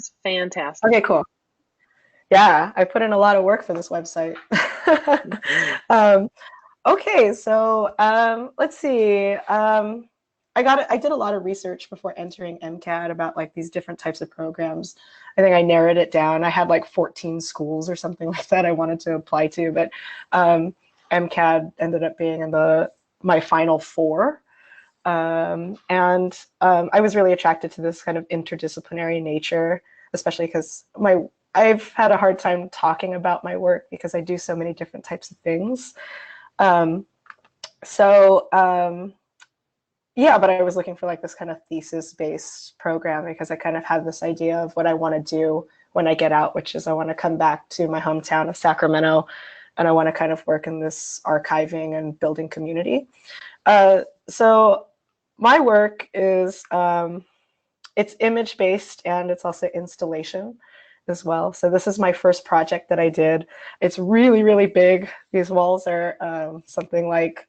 It's fantastic. Okay, cool. Yeah, I put in a lot of work for this website. Mhm. um, okay, so let's see. I did a lot of research before entering MCAT about like these different types of programs. I think I narrowed it down. I had like 14 schools or something like that I wanted to apply to, but um, MCAT ended up being in the my final four. And I was really attracted to this kind of interdisciplinary nature, especially because my I've had a hard time talking about my work because I do so many different types of things. Um, so yeah, but I was looking for like this kind of thesis-based program because I kind of have this idea of what I want to do when I get out, which is I want to come back to my hometown of Sacramento, and I want to kind of work in this archiving and building community. So my work is it's image based and it's also installation as well. So this is my first project that I did. It's really, really big. These walls are something like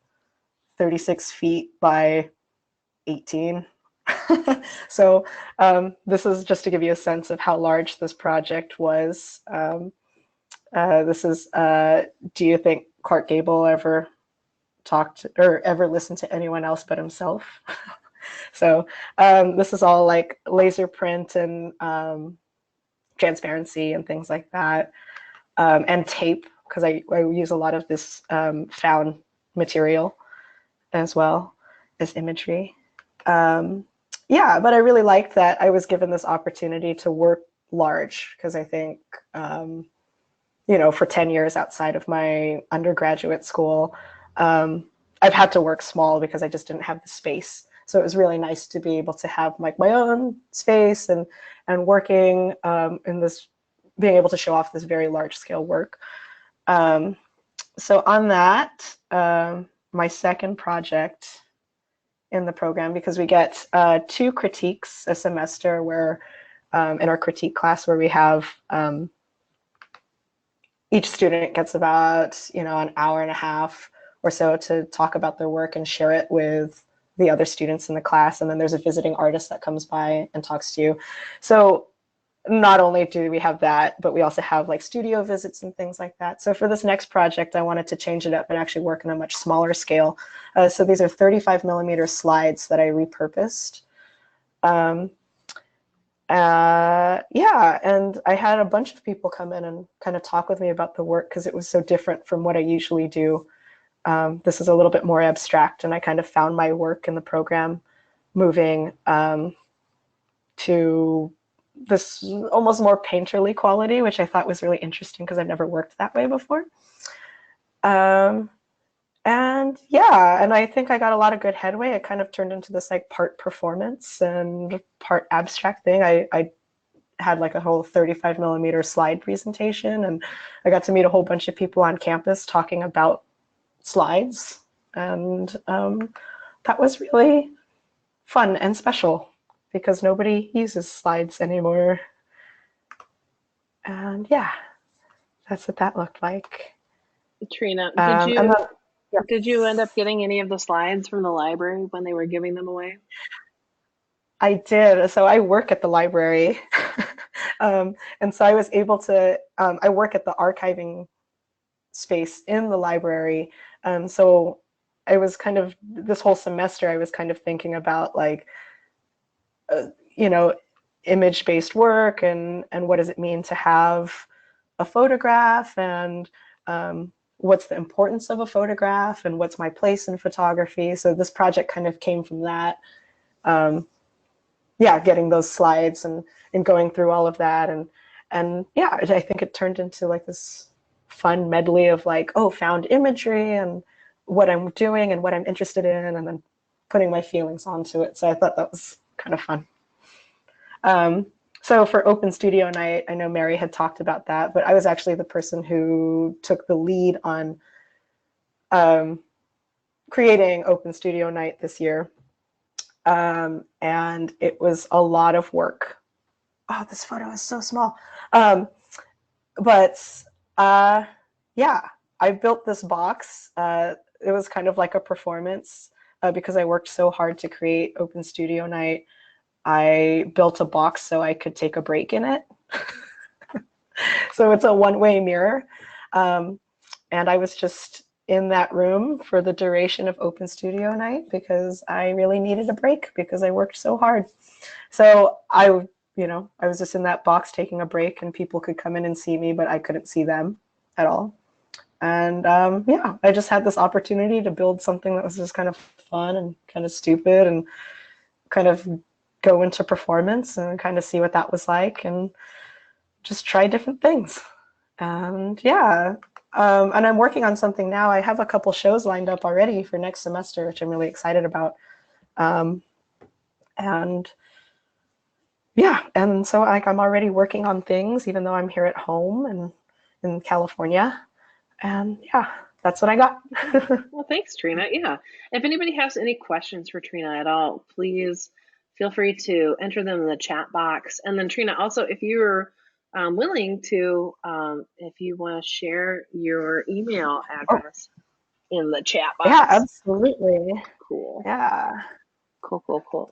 36 feet by 18. So this is just to give you a sense of how large this project was. This is, do you think Clark Gable ever talked or ever listened to anyone else but himself? So this is all like laser print and transparency and things like that, and tape because I use a lot of this found material as well as imagery. Um, yeah, but I really liked that I was given this opportunity to work large because I think, for 10 years outside of my undergraduate school, um, I've had to work small because I just didn't have the space. So it was really nice to be able to have like my own space and working in this, being able to show off this very large scale work. Um, so on that, my second project in the program, because we get two critiques a semester where in our critique class where we have each student gets about an hour and a half or so to talk about their work and share it with the other students in the class, and then there's a visiting artist that comes by and talks to you. So not only do we have that, but we also have like studio visits and things like that. So for this next project, I wanted to change it up and actually work on a much smaller scale. So these are 35 millimeter slides that I repurposed. Um, yeah, and I had a bunch of people come in and kind of talk with me about the work because it was so different from what I usually do. This is a little bit more abstract, and I kind of found my work in the program moving to this almost more painterly quality, which I thought was really interesting because I've never worked that way before. Um, and yeah, and I think I got a lot of good headway. It kind of turned into this like part performance and part abstract thing. I had like a whole 35 millimeter slide presentation, and I got to meet a whole bunch of people on campus talking about slides. And that was really fun and special because nobody uses slides anymore. And yeah, that's what that looked like. Trina, And then, yeah, did you end up getting any of the slides from the library when they were giving them away? I did. So I work at the library. And so I was able to, I work at the archiving space in the library. So I was kind of, this whole semester, I was kind of thinking about like, uh, you know, image-based work and what does it mean to have a photograph and what's the importance of a photograph and what's my place in photography. So this project kind of came from that. Um, yeah, getting those slides and going through all of that and yeah, I think it turned into like this fun medley of like, oh, found imagery and what I'm doing and what I'm interested in, and then putting my feelings onto it. So I thought that was kind of fun. Um, so for Open Studio Night, I know Mary had talked about that, but I was actually the person who took the lead on um, creating Open Studio Night this year. And it was a lot of work. Oh, this photo is so small. Um, but yeah, I built this box. It was kind of like a performance because I worked so hard to create Open Studio Night. I built a box so I could take a break in it. So it's a one-way mirror. Um, and I was just in that room for the duration of open studio night because I really needed a break because I worked so hard. So I was just in that box taking a break, and people could come in and see me, but I couldn't see them at all. And yeah, I just had this opportunity to build something that was just kind of fun and kind of stupid and kind of go into performance and kind of see what that was like and just try different things. And yeah, and I'm working on something now. I have a couple shows lined up already for next semester, which I'm really excited about. Um, and yeah, and so like I'm already working on things, even though I'm here at home and in California. And yeah, that's what I got. Well, thanks, Trina. Yeah. If anybody has any questions for Trina at all, please feel free to enter them in the chat box. And then, Trina, also, if you're willing to, if you want to share your email Oh, address in the chat yeah, box. absolutely. Cool. Yeah. Cool, cool, cool.